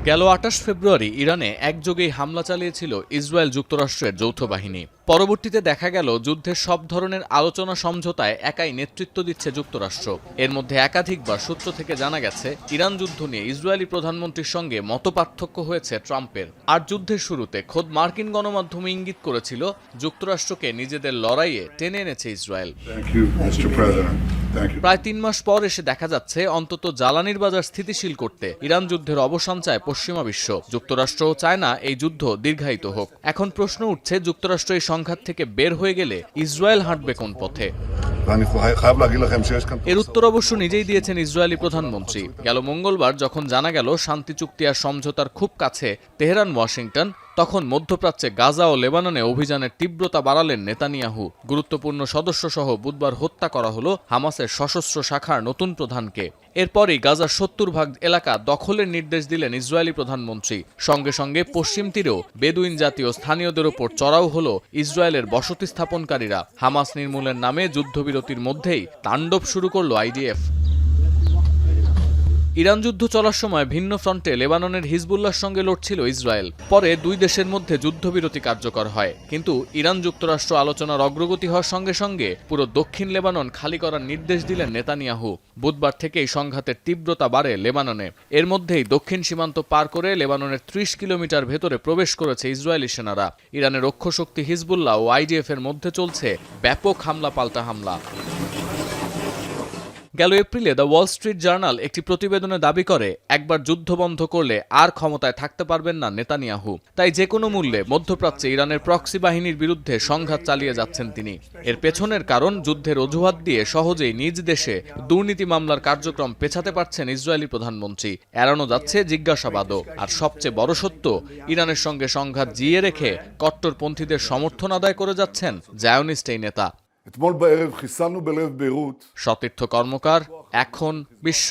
গেল ২৮ ফেব্রুয়ারি ইরানে একযোগেই হামলা চালিয়েছিল ইসরায়েল যুক্তরাষ্ট্রের যৌথ বাহিনী। পরবর্তীতে দেখা গেল যুদ্ধের সব ধরনের আলোচনা সমঝোতায় একাই নেতৃত্ব দিচ্ছে যুক্তরাষ্ট্র। এর মধ্যে একাধিকবার সূত্র থেকে জানা গেছে ইরান যুদ্ধ নিয়ে ইসরায়েলি প্রধানমন্ত্রীর সঙ্গে মতপার্থক্য হয়েছে ট্রাম্পের। আর যুদ্ধের শুরুতে খোদ মার্কিন গণমাধ্যমে ইঙ্গিত করেছিল যুক্তরাষ্ট্রকে নিজেদের লড়াইয়ে টেনে এনেছে ইসরায়েল। প্রায় ৩ মাস পর এসে দেখা যাচ্ছে অন্তত জ্বালানির বাজার স্থিতিশীল করতে ইরান যুদ্ধের অবসান চায় পশ্চিমা বিশ্ব। যুক্তরাষ্ট্রও চায় না এই যুদ্ধ দীর্ঘায়িত হোক। এখন প্রশ্ন উঠছে, যুক্তরাষ্ট্র এই সংঘাত থেকে বের হয়ে গেলে ইসরায়েল হাঁটবে কোন পথে? এর উত্তর অবশ্য নিজেই দিয়েছেন ইসরায়েলি প্রধানমন্ত্রী। গেল মঙ্গলবার যখন জানা গেল শান্তি চুক্তি আর সমঝোতার খুব কাছে তেহরান ওয়াশিংটন, তখন মধ্যপ্রাচ্যে গাজা ও লেবাননে অভিযানের তীব্রতা বাড়ালেন নেতানিয়াহু। গুরুত্বপূর্ণ সদস্যসহ বুধবার হত্যা করা হলো হামাসের সশস্ত্র শাখার নতুন প্রধানকে। এরপরই গাজার ৭০% এলাকা দখলের নির্দেশ দিলেন ইসরায়েলি প্রধানমন্ত্রী। সঙ্গে সঙ্গে পশ্চিম তীরেও বেদুইন জাতীয় স্থানীয়দের ওপর চড়াও হলো ইসরায়েলের বসতি স্থাপনকারীরা। হামাস নির্মূলের নামে যুদ্ধবিরতির মধ্যেই তাণ্ডব শুরু করল আইডিএফ। ইরান যুদ্ধ চলার সময় ভিন্ন ফ্রন্টে লেবাননের হিজবুল্লাহর সঙ্গে লড়ছিল ইসরায়েল। পরে দুই দেশের মধ্যে যুদ্ধবিরতি কার্যকর হয়, কিন্তু ইরান যুক্তরাষ্ট্র আলোচনার অগ্রগতি হওয়ার সঙ্গে সঙ্গে পুরো দক্ষিণ লেবানন খালি করার নির্দেশ দিলেন নেতানিয়াহু। বুধবার থেকেই সংঘাতের তীব্রতা বাড়ে লেবাননে। এর মধ্যেই দক্ষিণ সীমান্ত পার করে লেবাননের ৩০ কিলোমিটার ভেতরে প্রবেশ করেছে ইসরায়েলি সেনারা। ইরানের রক্ষশক্তি হিজবুল্লাহ ও আইডিএফ এর মধ্যে চলছে ব্যাপক হামলা পাল্টা হামলা। গেল এপ্রিলে দ্য ওয়াল স্ট্রিট জার্নাল একটি প্রতিবেদনে দাবি করে, একবার যুদ্ধ বন্ধ করলে আর ক্ষমতায় থাকতে পারবেন না নেতানিয়াহু। তাই যে কোনো মূল্যে মধ্যপ্রাচ্যে ইরানের প্রক্সি বাহিনীর বিরুদ্ধে সংঘাত চালিয়ে যাচ্ছেন তিনি। এর পেছনের কারণ, যুদ্ধের অজুহাত দিয়ে সহজেই নিজ দেশে দুর্নীতি মামলার কার্যক্রম পেছাতে পারছেন ইসরায়েলি প্রধানমন্ত্রী। এড়ানো যাচ্ছে জিজ্ঞাসাবাদও। আর সবচেয়ে বড় সত্য, ইরানের সঙ্গে সংঘাত জিইয়ে রেখে কট্টরপন্থীদের সমর্থন আদায় করে যাচ্ছেন জায়োনিস্ট এই নেতা। সতীর্থ কর্মকার, এখন বিশ্ব।